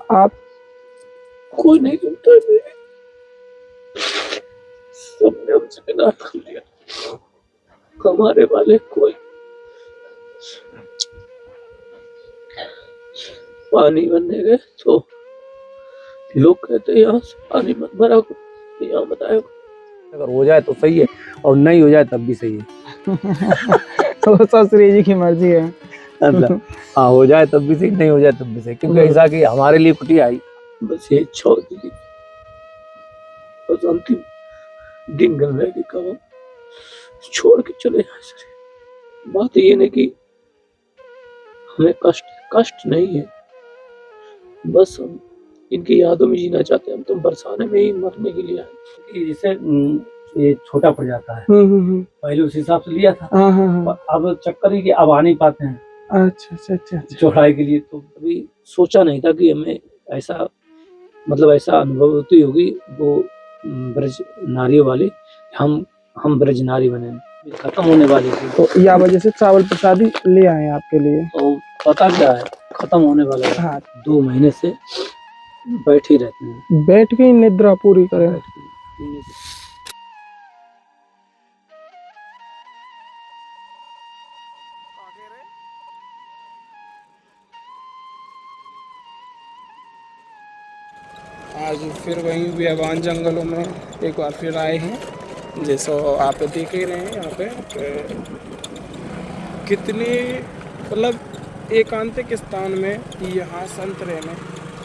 आप कोई नहीं सुनता है मेरी, सबने हमसे किनारा कर लिया, हमारे वाले कोई पानी बनने गए तो लोग कहते हैं यहाँ से पानी मत भरा करो, यहाँ बताया अगर हो जाए तो सही है और नहीं हो जाए तब भी सही है। तो ससुरी जी की मर्जी है। मतलब हाँ, हो जाए तब भी सही, नहीं हो जाए तब भी सही, क्योंकि ऐसा कि हमारे लिए कुटिया आई। बस ये इच्छा होती थी, बस अंतिम दिन गन रहेगी कब हम छोड़ के चले जाए सर। बात ये नहीं कि हमें कष्ट नहीं है, बस हम इनकी यादों में जीना चाहते हैं। हम तो बरसाने में ही मरने के लिए आए। जैसे ये छोटा पड़ जाता है, पहले उस हिसाब से लिया था, अब चक्कर ही कि अब आ नहीं पाते हैं। अच्छा अच्छा अच्छा चौड़ाई के लिए तो अभी सोचा नहीं था कि हमें ऐसा मतलब ऐसा अनुभव होती होगी वो ब्रज नारियों वाली, हम ब्रज नारी बने, खत्म होने वाली थी। तो या वजह से चावल प्रसादी ले आए हैं आपके लिए। तो पता क्या है, खत्म होने वाला है। हाँ, 2 महीने से बैठ ही रहते हैं, बैठ के ही निद्रा पूरी करें। बैठ के। आज फिर वहीं बियाबान जंगलों में एक बार फिर आए हैं। जैसा आप देख ही रहे हैं यहाँ पे कितनी मतलब एकांतिक स्थान में यहाँ संत रहने,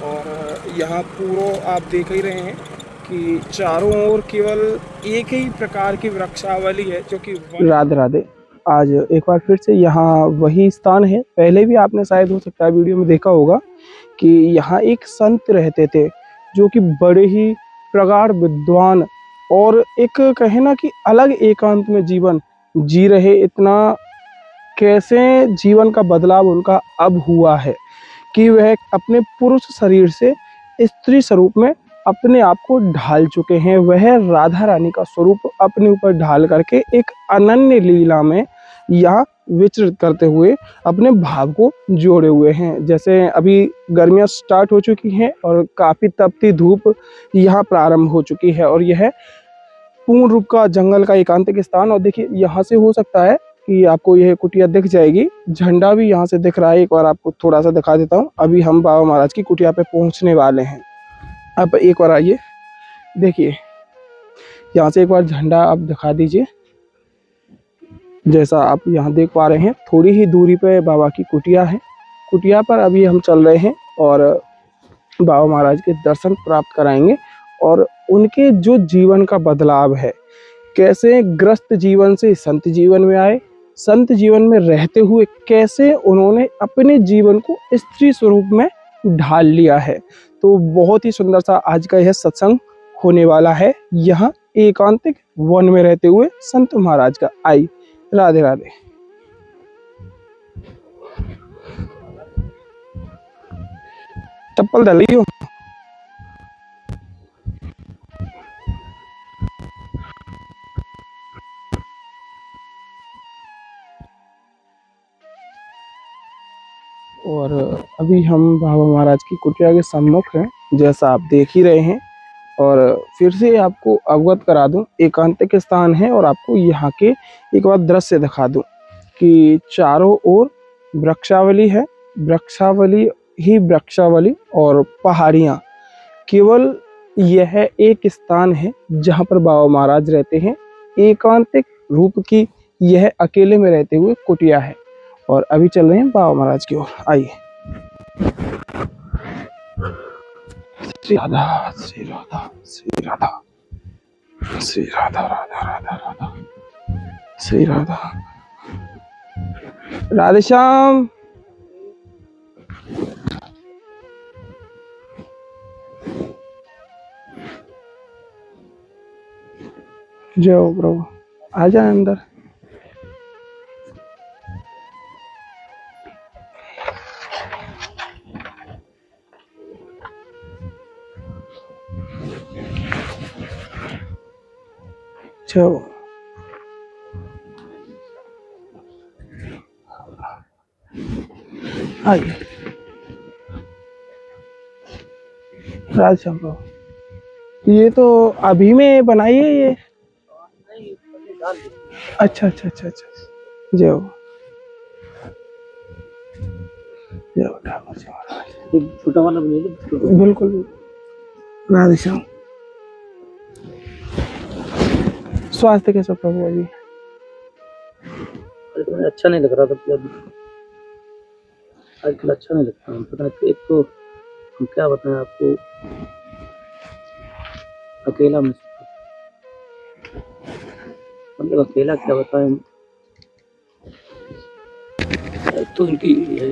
और यहाँ पूरा आप देख ही रहे हैं कि चारों ओर केवल एक ही प्रकार की वृक्षावली है जो कि राधे राधे। आज एक बार फिर से यहाँ वही स्थान है, पहले भी आपने शायद हो सकता है वीडियो में देखा होगा कि यहाँ एक संत रहते थे जो कि बड़े ही प्रगाढ़ विद्वान और एक कहे ना कि अलग एकांत में जीवन जी रहे। इतना कैसे जीवन का बदलाव उनका अब हुआ है कि वह अपने पुरुष शरीर से स्त्री स्वरूप में अपने आप को ढाल चुके हैं। वह राधा रानी का स्वरूप अपने ऊपर ढाल करके एक अनन्य लीला में यहाँ विचरित करते हुए अपने भाव को जोड़े हुए हैं। जैसे अभी गर्मियाँ स्टार्ट हो चुकी हैं और काफ़ी तपती धूप यहाँ प्रारंभ हो चुकी है, और यह पूर्ण रूप का जंगल का एकांतिक स्थान। और देखिए यहाँ से हो सकता है कि आपको यह कुटिया दिख जाएगी, झंडा भी यहाँ से दिख रहा है। एक बार आपको थोड़ा सा दिखा देता हूँ। अभी हम बाबा महाराज की कुटिया पे पहुँचने वाले हैं। अब एक बार आइए, देखिए यहाँ से एक बार झंडा आप दिखा दीजिए। जैसा आप यहाँ देख पा रहे हैं, थोड़ी ही दूरी पे बाबा की कुटिया है। कुटिया पर अभी हम चल रहे हैं और बाबा महाराज के दर्शन प्राप्त कराएंगे और उनके जो जीवन का बदलाव है, कैसे ग्रस्त जीवन से संत जीवन में आए, संत जीवन में रहते हुए कैसे उन्होंने अपने जीवन को स्त्री स्वरूप में ढाल लिया है। तो बहुत ही सुंदर सा आज का यह सत्संग होने वाला है यहाँ एकांतिक वन में रहते हुए संत महाराज का। आई राधे राधे। चप्पल डालियो। और अभी हम बाबा महाराज की कुटिया के सम्मुख हैं, जैसा आप देख ही रहे हैं। और फिर से आपको अवगत करा दूं, एकांतिक स्थान है और आपको यहाँ के एक बार दृश्य दिखा दूं कि चारों ओर वृक्षावली है, वृक्षावली ही वृक्षावली और पहाड़ियाँ। केवल यह एक स्थान है जहाँ पर बाबा महाराज रहते हैं। एकांतिक रूप की यह अकेले में रहते हुए कुटिया है। और अभी चल रहे हैं बाबा महाराज की ओर। आइए। श्री राधा श्री राधा श्री राधा श्री राधा राधा राधा राधा श्री राधा राधे श्याम। जय हो प्रभु, आ जाए अंदर। जाओ। आइए। राधे श्याम प्रभु। ये तो अभी में बनाई है ये? अच्छा अच्छा अच्छा अच्छा। जय हो जय हो ठाकुर जी महाराज। एक छोटा वाला बना लो। बिल्कुल बिल्कुल। राधे श्याम। स्वास्थ्य कैसा प्रभु अभी? अरे अच्छा नहीं लग रहा था अभी, आजकल अच्छा नहीं लगता। पता नहीं, एक तो हम क्या बताएं आपको, अकेला में मतलब अकेला क्या बताएं। एक तो इनकी है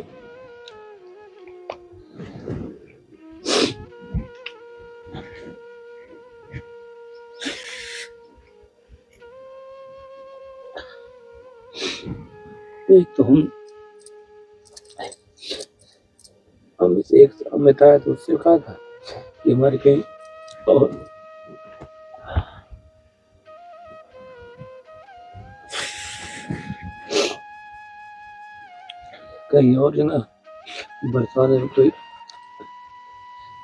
एक तो हम इसे एक में था तो उससे कहा था कि हमारे कहीं और जगह बरसाने में कोई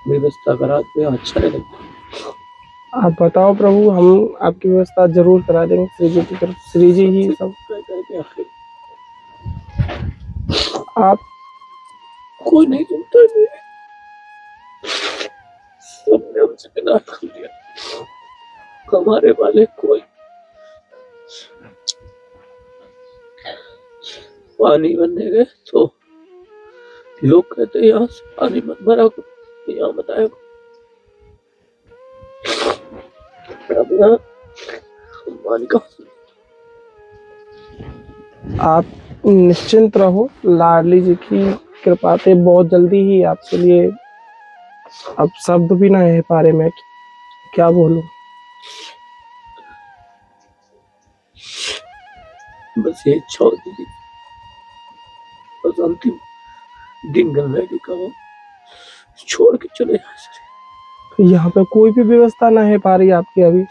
व्यवस्था करा तो अच्छा नहीं लगता। आप बताओ प्रभु, हम आपकी व्यवस्था जरूर करा देंगे। श्री जी की तरफ, श्री जी ही सब। आप कोई नहीं सुनता है, सबने हमसे बिना कर दिया। हमारे वाले कोई पानी बनने गए तो लोग कहते यहाँ से पानी मत भरा करो, यहाँ बताया करो। अब यहाँ पानी कहाँ से? आप निश्चिंत रहो, लाडली जी की कृपा से बहुत जल्दी ही आपके लिए, अब शब्द भी ना है पारे में क्या बोलूं। बस ये छोड़ दीजिए, बस अंतिम दिन गंगा का वो छोड़ के चले जाए सर। यहाँ पे कोई भी व्यवस्था ना है पा रही आपकी अभी,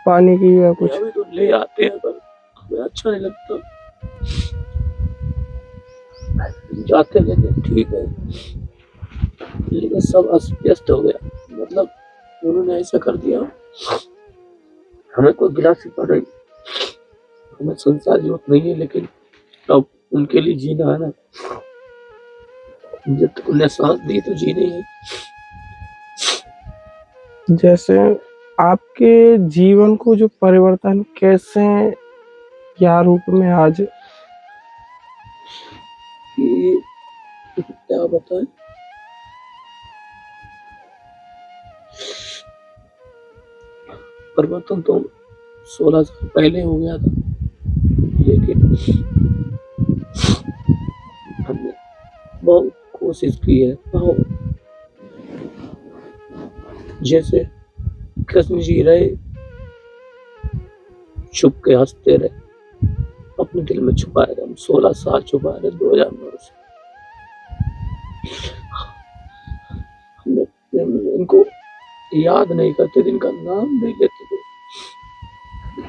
पानी की या कुछ? अभी तो ले आते हैं पर हमें अच्छा नहीं लगता। जाते लेते ठीक है, लेकिन सब अस्त व्यस्त हो गया। मतलब उन्होंने ऐसा कर दिया, हमें कोई गिलास ही पड़ रही, हमें संसार जरूरत नहीं है, लेकिन अब उनके लिए जीना है ना। जब तक उन्हें सांस दी तो जीना ही है। जैसे आपके जीवन को जो परिवर्तन कैसे, क्या रूप में आज? कि क्या बताएं, परिवर्तन तो 16 साल पहले हो गया था, लेकिन हमने बहुत कोशिश की है। जैसे कृष्ण जी रहे, छुप के हंसते रहे, अपने दिल में छुपाए रहे। हम 16 साल छुपाए रहे, 2009 से। हमने इनको याद नहीं करते थे, इनका नाम नहीं लेते थे।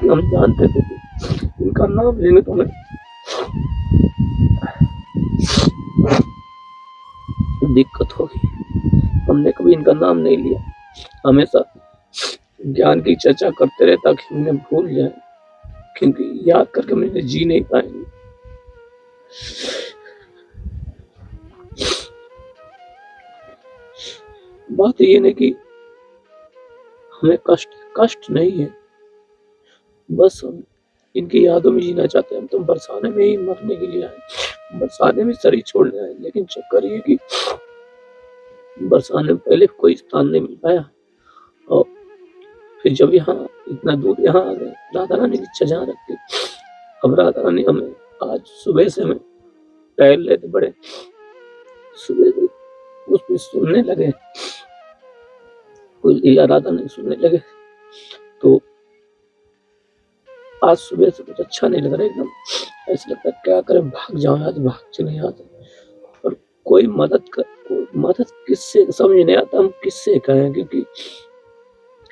हम जानते थे कि इनका नाम लेंगे तो हमें दिक्कत होगी। हमने कभी इनका नाम नहीं लिया, हमेशा ज्ञान की चर्चा करते रहे ताकि उन्हें भूल जाए, क्योंकि याद करके हम इन्हें जी नहीं पाएंगे। बात ये नहीं कि हमें कष्ट नहीं है, बस हम इनकी यादों में जीना चाहते हैं। हम तो बरसाने में ही मरने के लिए आए, बरसाने में शरीर छोड़ने आए, लेकिन चक्कर ये कि बरसाने में पहले कोई स्थान नहीं मिल पाया, और फिर जब यहाँ इतना दूर यहाँ आ गए, राधा रानी की इच्छा जहाँ रखती, अब राधा रानी हमें आज सुबह से हमें टहल लेते बड़े, सुबह उसमें सुनने लगे, कोई लीला राधा नहीं सुनने लगे। तो आज सुबह से कुछ अच्छा नहीं लग रहा, एकदम ऐसा लगता है क्या करें, भाग जाओ, आज भाग चले यहाँ से। और कोई मदद किससे, समझ नहीं आता हम किससे कहें, क्योंकि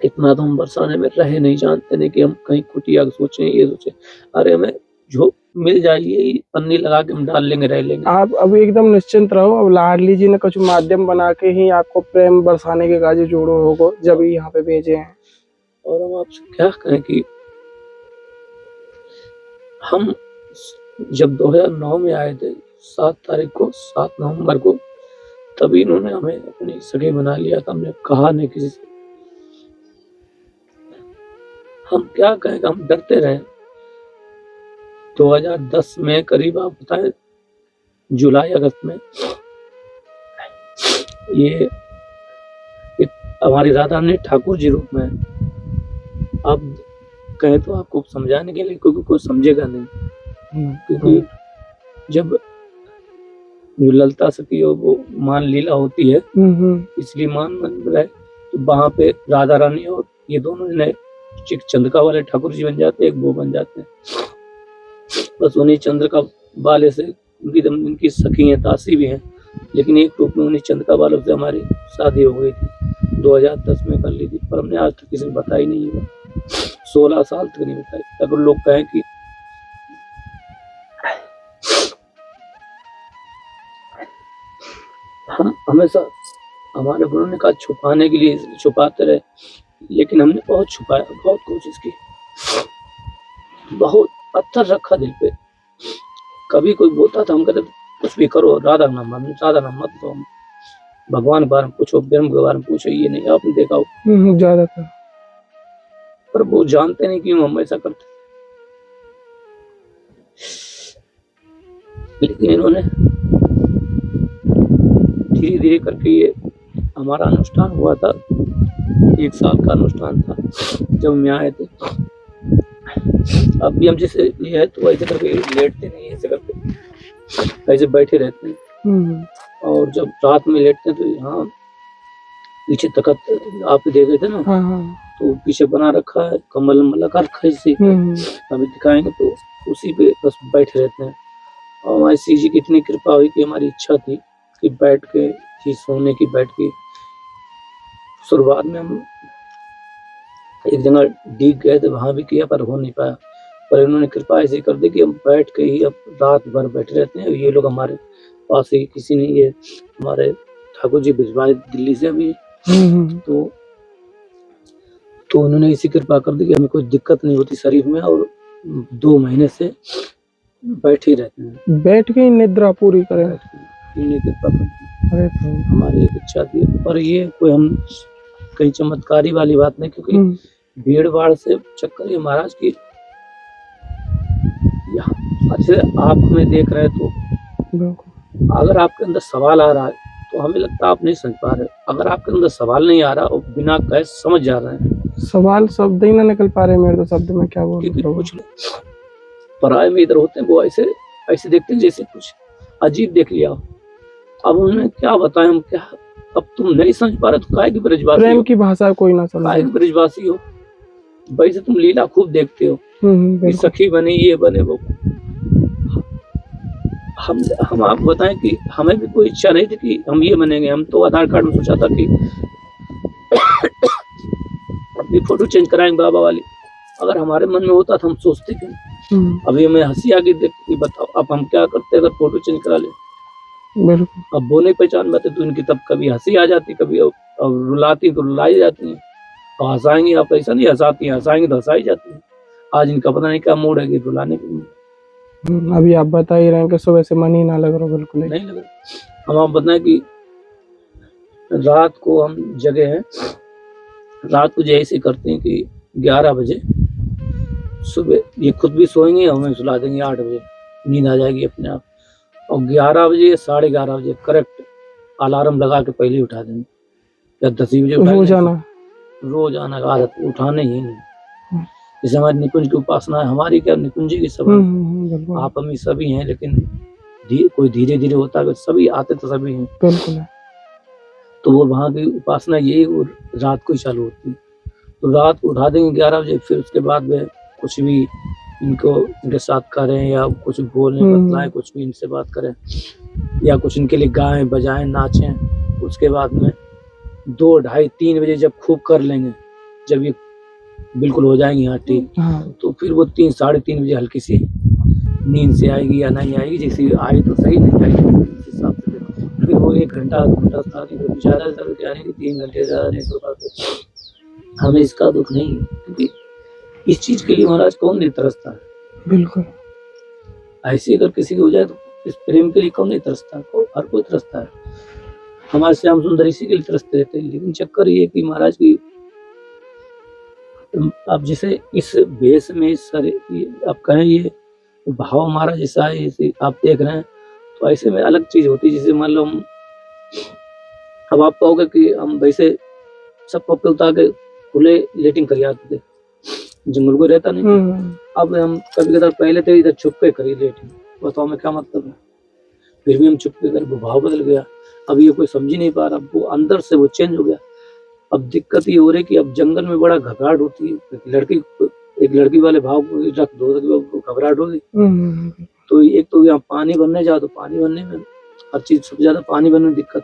इतना तो हम बरसाने में रहे नहीं, जानते नहीं कि हम कहीं कुटिया सोचें, ये सोचें। अरे हमें जो मिल जाइए, पन्नी लगा के हम डाल लेंगे, रह लेंगे। आप अब एकदम निश्चिंत रहो। अब लाडली जी ने कुछ माध्यम बना के ही आपको प्रेम बरसाने के काजे जोड़ो होगो, जब ही यहाँ पे भेजे हैं। और हम आपसे क्या कहें कि हम जब 2009 में आए थे 7 तारीख को, 7 नवंबर को, तभी इन्होंने हमें अपनी सगी बना लिया था। हमने कहा नहीं किसी से। हम क्या कहें कि हम डरते रहे। 2010 में करीब, आप बताएं, जुलाई अगस्त में ये हमारी राधा रानी ठाकुर जी रूप में, आप कहें तो आपको समझाने के लिए, क्योंकि कोई समझेगा नहीं। क्योंकि जब जो ललता सती हो वो मान लीला होती है, इसलिए मान रहे, तो वहां पे राधा रानी और ये दोनों ने एक चंद्रिका वाले ठाकुर जी बन जाते हैं, एक वो बन जाते हैं। बस उन्हीं चंद्रिका वाले से इनकी सखी हैं, दासी भी हैं, लेकिन एक रूप में उन्हीं चंद्रिका वालों से हमारी शादी हो गई थी। 2010 में कर ली थी, पर हमने आज तक किसी को बताई नहीं हुआ। 16 साल तक नहीं बताई। अगर लोग कहें कि हम हमेशा, हमारे गुरु ने कहा छुपाने के लिए छुपाते रहे, लेकिन हमने बहुत छुपाया, बहुत कोशिश की, बहुत पत्थर रखा दिल पे। कभी कोई बोलता था, हम कहते कुछ भी करो, राधा नाम मत दो, भगवान के बारे में पूछो, ब्रह्म के बारे में पूछो, ये नहीं। आपने देखा हो ज्यादातर, पर वो जानते नहीं क्यों हम ऐसा करते। लेकिन इन्होंने धीरे धीरे करके, ये हमारा अनुष्ठान हुआ था, 1 साल का अनुष्ठान था जब हम यहाँ आए थे। अब भी हम जैसे ये है तो ऐसे करके लेटते नहीं, ऐसे करके ऐसे बैठे रहते हैं। और जब रात में लेटते हैं तो यहाँ पीछे तकत, आप देख रहे थे ना, तो पीछे बना रखा है, कम्बल लगा रखा है इसी पे। अभी दिखाएंगे तो उसी पे बस बैठे रहते हैं। और हमारी श्री जी की इतनी कृपा हुई कि हमारी इच्छा थी कि बैठ के ही सोने की, बैठ के। शुरुआत में हम एक जगह डीग गए थे, वहां भी किया, पर हो नहीं पाया। पर इन्होंने कृपा ऐसी कर दी कि हम बैठ के ही अब रात भर बैठे रहते हैं। ये लोग हमारे पास ही, किसी ने, ये हमारे ठाकुर जी भिजवाए दिल्ली से अभी, तो उन्होंने इसी कृपा कर दी कि हमें कोई दिक्कत नहीं होती शरीर में, और 2 महीने से बैठे रहते हैं। बैठ के ही निद्रा पूरी करें, इन्हें कृपा कर दी। हमारी एक इच्छा थी, पर ये कोई हम कहीं चमत्कारी वाली बात नहीं, क्योंकि भीड़ भाड़ से चक्कर ये महाराज की। अच्छे आप हमें देख रहे हैं तो अगर आपके अंदर सवाल आ रहा है तो हमें लगता है आप नहीं समझ पा रहे। अगर आपके अंदर सवाल नहीं आ रहा और बिना कहे समझ जा रहे हैं, सवाल शब्द ही ना निकल पा रहे मेरे तो, शब्द में क्या बोलूं। कुछ लोग पराये में इधर होते हैं, वो ऐसे देखते हैं जैसे कुछ अजीब देख लिया। अब उन्हें क्या बताएं हम, क्या, अब तुम नहीं समझ पा रहे तो काहे की ब्रजवासी, प्रेम की भाषा कोई ना समझे, काहे की ब्रजवासी हो। वैसे तुम लीला खूब देखते हो, सखी बने, ये बने, वो। हम आपको बताएं कि हमें भी कोई इच्छा नहीं थी कि हम ये बनेंगे। हम तो आधार कार्ड में सोचा था कि अपनी फोटो चेंज कराएंगे बाबा वाली। अगर हमारे मन में होता तो हम सोचते क्यों। अभी हमें हंसी आ गई देख के, बताओ अब हम क्या करते अगर फोटो चेंज करा ले। बिल्कुल। अब वो नहीं पहचान पाते तो इनकी तब कभी हंसी आ जाती, कभी अब रुलाती तो रुलाई जाती है, और हंसाएंगी आप ऐसा नहीं हंसाती, हंसाएंगी तो हंसाई जाती है। आज इनका पता नहीं क्या मूड है कि रुलाने की। अभी आप बता ही रहे हैं कि सुबह से मन ही ना लग रहा, बिल्कुल नहीं लग रहा। हम आप बताएं कि रात को हम जगे हैं, रात को जैसे करते हैं कि 11 बजे सुबह ये खुद भी सोएंगे, हमें सुला देंगे 8 बजे, नींद आ जाएगी अपने आप। और 11 बजे 11:30 बजे करेक्ट अलार्म लगा के पहले उठा देंगे, या 10 बजे रोजाना का आदत, उठाने ही नहीं। जैसे हमारी निकुंज की उपासना है, हमारी क्या निकुंज की सब, आप हम सभी हैं, लेकिन कोई धीरे धीरे होता है, सभी आते तो सभी हैं। बिल्कुल। तो वो वहाँ की उपासना यही रात को ही चालू होती है। तो रात को उठा देंगे 11 बजे, फिर उसके बाद में कुछ भी इनके साथ करें, या कुछ बोलें, बतलाएं, कुछ भी इनसे बात करें, या कुछ इनके लिए गाएं, बजाएं, नाचें। उसके बाद में 2, 2:30, 3 बजे जब खूब कर लेंगे, जब ये बिल्कुल हो जाएंगे यहाँ ठीक, तो फिर वो 3, 3:30 बजे हल्की सी नींद से आएगी या नहीं आएगी, जैसे आई तो सही, नहीं आई तो उस हिसाब से देखो। फिर वो 1 घंटा, आधा घंटा था, नहीं ज़्यादा से ज़्यादा क्या है कि 3 घंटे ज़्यादा नहीं सो पाते। हमें इसका दुःख नहीं है, क्योंकि इस चीज़ के लिए महाराज कौन नहीं तरसता है? बिल्कुल। ऐसे अगर किसी को हो जाए तो इस प्रेम के लिए कौन नहीं तरसता? हर कोई तरसता है। हमारे श्याम सुंदर इसी के लिए तरसते रहते हैं। लेकिन चक्कर ये कि महाराज की अब जैसे इस भेष में इस सारे आप कहें ये भाव हमारा जैसा है, जैसे आप देख रहे हैं, तो ऐसे में अलग चीज होती है। जैसे मान लो हम, अब आप कहोगे कि हम वैसे सब कपड़े उतार के खुले लेटिंग कर आते थे, जंगल को रहता नहीं। अब हम कभी कदार पहले तो इधर छुप के करी लेटिंग, बताओ में क्या मतलब है? फिर भी हम चुप के कर, वो भाव बदल गया। अब ये कोई समझ ही नहीं पा रहा, वो अंदर से वो चेंज हो गया। अब दिक्कत ये हो रही है कि अब जंगल में बड़ा घबराहट होती है। एक लड़की वाले भाव को रख दो तो घबराहट होगी। तो एक तो यहाँ पानी भरने जाओ तो पानी भरने में हर चीज, सबसे ज्यादा पानी भरने में दिक्कत।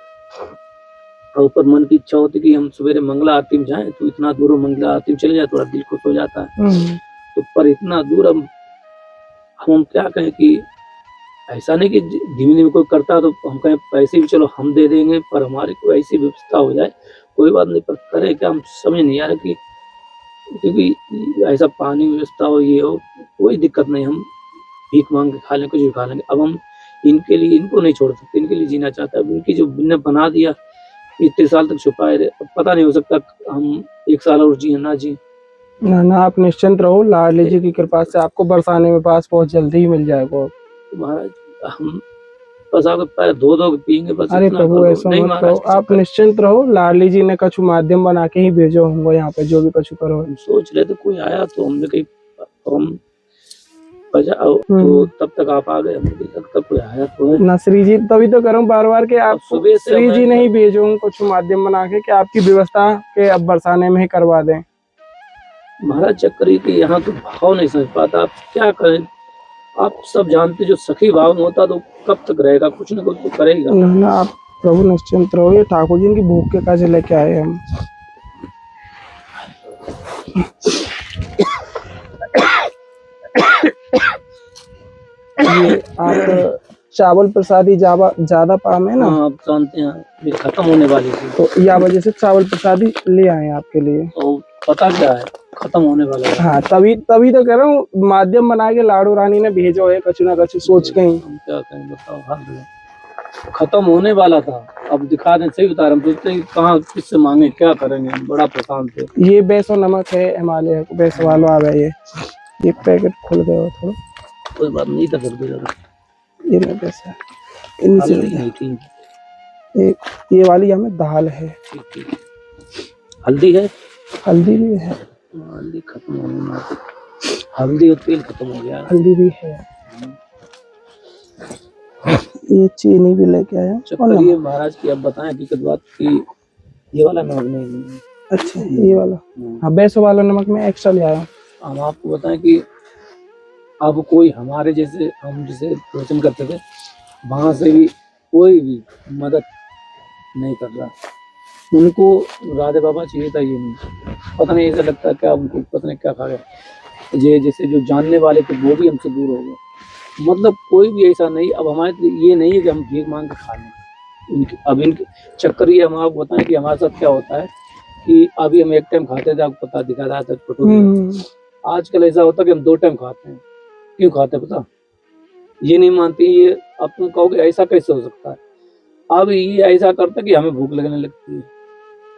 और ऊपर मन की इच्छा होती कि हम सवेरे मंगला आरती में जाएं, तो इतना दूर मंगला आरती में चले जाए, थोड़ा दिल खुश हो जाता है। तो पर इतना दूर हम क्या कहें कि ऐसा नहीं कि धीमे धीमे कोई करता तो हम कहें पैसे भी चलो हम दे देंगे, पर हमारी कोई ऐसी व्यवस्था हो जाए, कोई बात नहीं, पर करे क्या हम समझ नहीं आ रहा कि, क्योंकि ऐसा पानी व्यवस्था हो, ये हो, कोई दिक्कत नहीं, हम भीख मांग के खा लें, कुछ भी खा लेंगे। अब हम इनके लिए, इनको नहीं छोड़ सकते, इनके लिए जीना चाहता है। इनकी जो ने बना दिया, इतने साल तक छुपाए रहे, अब पता नहीं हो सकता हम 1 साल और जिए ना जिए। ना आप निश्चिंत रहो, लाडली जी की कृपा से आपको बरसाने में पास बहुत जल्दी ही मिल जाएगा। महाराज हम बस आपके पैर धो के पियेंगे बस। अरे प्रभु ऐसा मत करो, आप निश्चिंत रहो, लाडली जी ने कछु माध्यम बना के ही भेजो होंगे यहाँ पे, जो भी कछु करो। हम सोच रहे थे कोई आया तो हमने कहीं हम बजाओ, तो तब तक आप आ गए, हमें लगता कोई आया तो है ना। श्री जी तभी तो करूँ बार बार के आप श्री जी नहीं भेजो कुछ माध्यम बना के, कि आपकी व्यवस्था के अब बरसाने में ही करवा दें। महाराज चक्कर ही कि यहाँ तो भाव नहीं समझ पाता, आप क्या करें? आप सब जानते, जो सखी भाव में होता तो कब तक रहेगा, कुछ ना कुछ तो करेगा ना। आप प्रभु निश्चिंत रहो, ये ठाकुर जी की भूख के काजे लेके आए हम। ये आप चावल प्रसादी ज्यादा पाम है ना, आप जानते हैं खत्म होने वाली थी, तो या वजह से चावल प्रसादी ले आए आपके लिए। तो पता क्या है, खत्म होने वाला है। हाँ, तभी तो कह रहा हूँ, माध्यम बना के लाडू रानी ने भेजो है, कछु ना कछु सोच के ही। हम क्या कहें बताओ, हर खत्म होने वाला था, अब दिखा दें, सही बता रहे, हम सोचते हैं कहाँ किससे मांगे, क्या करेंगे, हम बड़ा परेशान थे। ये बेसो नमक है, हिमालय बेसो वालो आ गए, ये पैकेट खुल गया हो थोड़ा, कोई बात नहीं था, कर दो ये नहीं पैसा इनसे नहीं थी। ये वाली हमें दाल है, हल्दी है, हल्दी भी है, हल्दी खत्म होने में, हल्दी और तेल खत्म हो गया, हल्दी भी है, ये चीनी भी लेके आया। चक्कर ये महाराज की, अब बताएं हकीकत बात की, ये वाला नमक नहीं है। अच्छा, ये वाला, हाँ बेसो वाला नमक में एक्स्ट्रा ले आया। हम आपको बताएं कि अब कोई हमारे जैसे, हम जैसे प्रवचन करते थे, वहां से भी कोई भी मदद नहीं कर रहा। उनको राधे बाबा चाहिए था, ये नहीं, पता नहीं, ऐसा लगता है क्या उनको, पता नहीं क्या खा गया। ये जैसे जो जानने वाले थे वो भी हमसे दूर हो गए, मतलब कोई भी ऐसा नहीं। अब हमारे ये नहीं है कि हम भीख मांग के खा लें, अब इनके चक्कर ये, हम आपको बताएं कि हमारे साथ क्या होता है कि अभी हम एक टाइम खाते थे, आपको पता दिखा रहा था फोटो, आजकल ऐसा होता है कि हम 2 टाइम खाते हैं। क्यों खाते पता? ये नहीं मानती ये, अब तुम कहोगे ऐसा कैसे हो सकता है? अब ये ऐसा करता है कि हमें भूख लगने लगती है,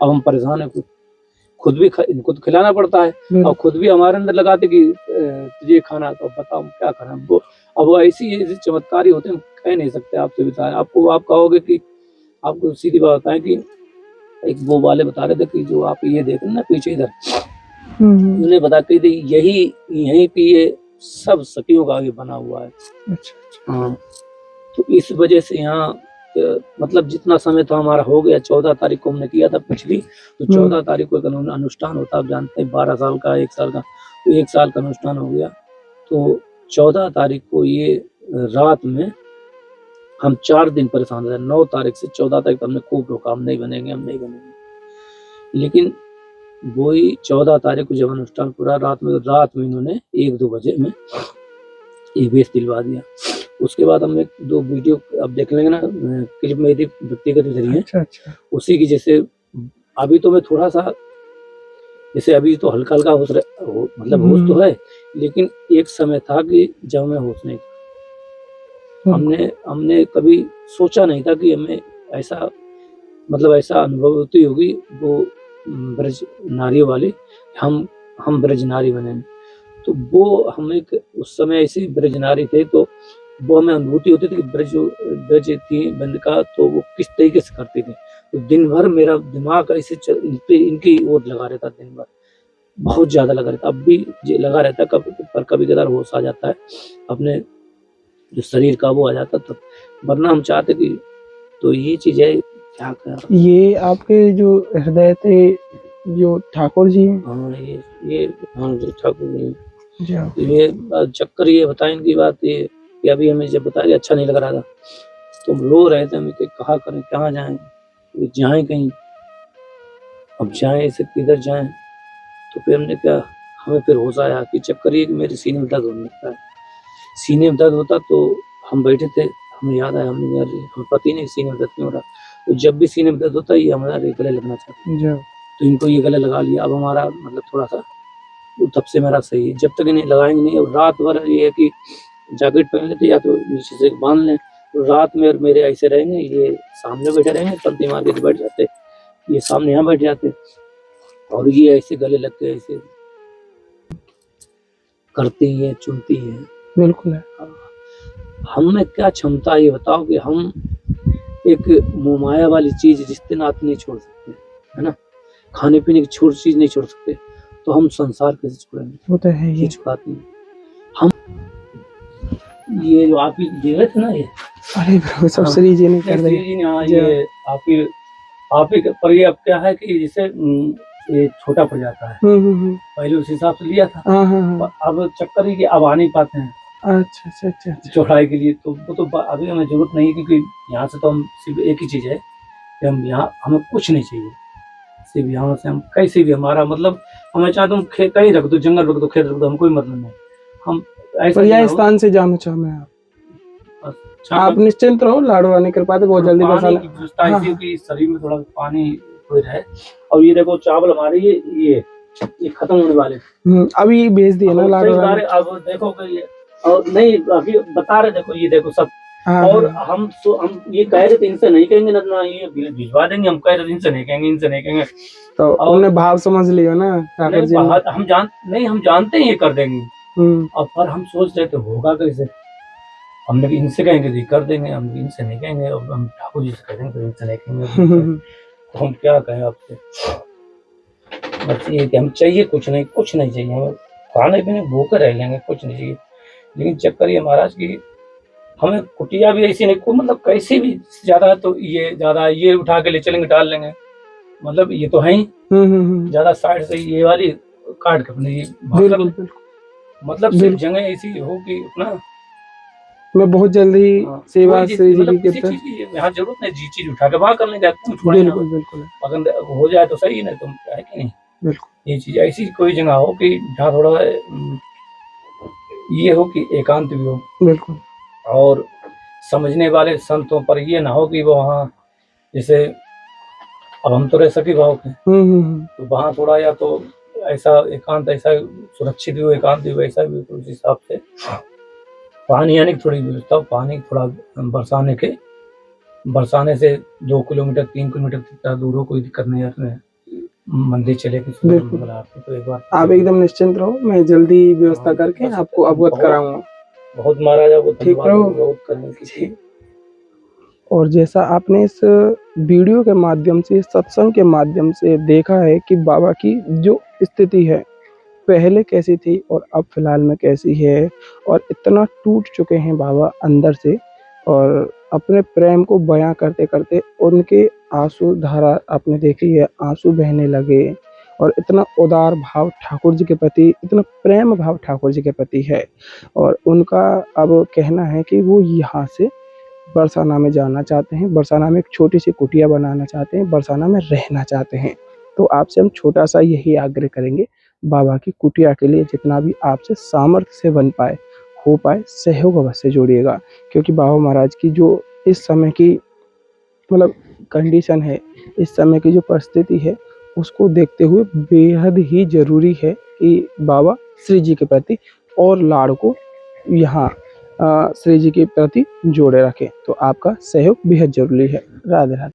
अब हम परेशान है, खुद भी इनको तो खिलाना पड़ता है, और खुद भी हमारे अंदर लगाते कि तुझे खाना, तो बताओ क्या खाना। अब वो ऐसी चमत्कारी होते हैं, कह नहीं सकते आपसे बता। आपको आप कहोगे कि, आपको सीधी बात बताएं कि एक वो वाले बता रहे थे कि जो आप ये देख ना पीछे इधर, उन्हें बता के यहीं पे ये सब सखियों का ये बना हुआ है। अच्छा। हाँ, तो इस वजह से यहाँ मतलब जितना समय तो हमारा हो गया, 14 तारीख को हमने किया था पिछली, तो 14 तारीख को अनुष्ठान होता, आप जानते हैं 12 साल का, 1 साल का, तो 1 साल का अनुष्ठान हो गया। तो 14 तारीख को ये रात में हम 4 दिन परेशान रहे। 9 तारीख से 14 तारीख हमने खूब रोका, हम नहीं बनेंगे। लेकिन वही 14 तारीख को जब अनुष्ठान पूरा, रात में इन्होंने 1-2 बजे में ये बेस दिलवा दिया। उसके बाद हम एक दो वीडियो अब देख लेंगे ना, क्लिप मेरी व्यक्तिगत इधर ही है। अच्छा उसी की जैसे अभी तो मैं थोड़ा सा जैसे अभी तो हल्का हल्का मतलब होश तो है, लेकिन एक समय था कि जब मैं होश नहीं था। हमने कभी सोचा नहीं था कि हमें ऐसा मतलब ऐसा अनुभूति होगी वो ब्रज नारियों वाली, हम ब्रज नारी बने। तो वो हम एक उस समय ऐसे ब्रज नारी थे, तो वो हमें अनुभूति होती थी कि ब्रज थी बंदिका, तो वो किस तरीके से करती थी। तो दिन भर मेरा दिमाग ऐसे इनकी ओर लगा रहता, दिन भर बहुत ज्यादा लगा रहता। अब भी लगा रहता है, कभी कदार होश आ जाता है, अपने जो शरीर का वो आ जाता तब, वरना हम चाहते कि तो ये चीज है। क्या कर ये आपके जो हृदय थे जो ठाकुर जी हैं? हाँ ये हाँ जी ठाकुर जी हैं। जी हाँ। ये चक्कर ये बताएं इनकी बात ये कि अभी हमें जब बताया अच्छा नहीं लग रहा था, तो हम रो रहे थे, हमें कहा करें कहाँ जाएं, जाएं कहीं, अब जाएं ऐसे किधर जाएं। तो फिर हमने क्या, हमें फिर होश आया कि चक्कर ये कि मेरे सीने में दर्द होने लगता है। सीने में दर्द होता तो हम बैठे थे, हमें याद आया, हमने यार हमें पता ही नहीं सीने में दर्द क्यों हो रहा। तो जब भी सीने में दर्द होता है ये हमारे गले लगना चाहते हैं, तो इनको ये गले लगा लिया। अब हमारा मतलब थोड़ा सा तब से मेरा सही है। जब तक इन्हें लगाएंगे नहीं, और रात भर ये है कि जैकेट पहन लेते या तो नीचे से बांध लें, तो रात में मेरे ऐसे रहेंगे, ये सामने बैठे रहेंगे, पंती मार के बैठ जाते, ये सामने यहाँ बैठ जाते, और ये ऐसे गले लग के ऐसे करती है, चुनती है। बिल्कुल है। हम में क्या क्षमता है ये बताओ कि हम एक मोहमाया वाली चीज रिश्ते नाते नहीं छोड़ सकते, है ना, खाने पीने की छोड़ चीज नहीं छोड़ सकते, तो हम संसार कैसे छोड़ेंगे? वो तो है ही। छुड़ाती है हम। ये जो आप दे रहे थे ना, ये अरे प्रभु सब श्री जी ने कर दिया। जी ने हाँ, ये आप ही पर ये अब क्या है कि जैसे ये छोटा पड़ जाता है। पहले उस हिसाब से लिया था, अब चक्कर ही कि अब आ नहीं पाते हैं। अच्छा चौड़ाई के लिए तो वो तो अभी हमें जरूरत नहीं है, क्योंकि यहाँ से तो हम सिर्फ एक ही चीज है कि हम यहाँ हमें कुछ नहीं चाहिए, सिर्फ यहाँ से हम कैसे भी हमारा मतलब हमें चाहे तुम कहीं रख दो, जंगल रख दो, खेत रख दो, हम कोई मतलब नहीं। हम ऐसा यह स्थान से जाना चाहूँ मैं आप निश्चिंत रहो, लाडवा ने कृपा से बहुत जल्दी व्यवस्था ऐसी कि शरीर में थोड़ा पानी कोई रहे। और ये देखो चावल हमारे ये खत्म होने वाले, अभी भेज दिए ना लाडवा। अब देखो ये और नहीं अभी बता रहे, देखो ये देखो सब। और हम ये कह रहे थे इनसे नहीं कहेंगे ना, ये भिजवा देंगे, हम कह रहे थे इनसे नहीं कहेंगे, तो उन्होंने भाव समझ लिया ना ठाकुर जी ने। हम जानते हैं ये कर देंगे, और पर हम सोच रहे थे होगा कैसे। हमने इनसे कहेंगे तो कर देंगे, हम इनसे नहीं कहेंगे, और हम ठाकुर जी से कह देंगे तो इनसे नहीं कहेंगे। तो हम क्या कहें आपसे, बस ये कि हम चाहिए कुछ नहीं चाहिए, हमें खाने पीने भूखे रह लेंगे, कुछ नहीं चाहिए। लेकिन चक्कर ये महाराज की हमें कुटिया भी ऐसी नहीं, मतलब कैसे भी ज्यादा है तो ये उठा के ले चलेंगे, डाल लेंगे, मतलब ये तो है ही ज्यादा साइड से ये वाली काट के अपने मतलब सिर्फ जगह ऐसी हो कि अपना मैं बहुत जल्दी सेवा से यहाँ जरूरत नहीं जी चीज उठा के वहां करने का, बिल्कुल अगर हो जाए तो सही, नहीं तो है कि नहीं। बिल्कुल ये चीज ऐसी कोई जगह हो कि जहाँ थोड़ा ये हो कि एकांत भी हो, बिल्कुल, और समझने वाले संतों पर ये ना हो कि वो वहाँ जैसे अब हम तो रह सके भाव के, तो वहाँ थोड़ा या तो ऐसा एकांत ऐसा सुरक्षित भी हो, एकांत भी हो, ऐसा भी तो उस हिसाब से पानी आने की थोड़ी व्यवस्था, पानी थोड़ा बरसाने से 2 किलोमीटर 3 किलोमीटर तक दूर हो, कोई दिक्कत नहीं है, मंदिर चले तो एक बार आप एकदम निश्चिंत रहो, मैं जल्दी व्यवस्था करके आपको अवगत कराऊंगा। बहुत महाराजा को ठीक रहो। और जैसा आपने इस वीडियो के माध्यम से, सत्संग के माध्यम से देखा है कि बाबा की जो स्थिति है पहले कैसी थी और अब फिलहाल में कैसी है, और इतना टूट चुके हैं बाबा अंदर से, और अपने प्रेम को बयां करते करते उनके आंसू धारा आपने देखी है, आंसू बहने लगे, और इतना उदार भाव ठाकुर जी के प्रति, इतना प्रेम भाव ठाकुर जी के प्रति है। और उनका अब कहना है कि वो यहाँ से बरसाना में जाना चाहते हैं, बरसाना में एक छोटी सी कुटिया बनाना चाहते हैं, बरसाना में रहना चाहते हैं। तो आपसे हम छोटा सा यही आग्रह करेंगे, बाबा की कुटिया के लिए जितना भी आपसे सामर्थ्य से बन पाए हो पाए सहयोग अवश्य जोड़िएगा, क्योंकि बाबा महाराज की जो इस समय की मतलब कंडीशन है, इस समय की जो परिस्थिति है, उसको देखते हुए बेहद ही ज़रूरी है कि बाबा श्री जी के प्रति और लाड़ को यहाँ श्री जी के प्रति जोड़े रखें। तो आपका सहयोग बेहद ज़रूरी है। राधे राधे।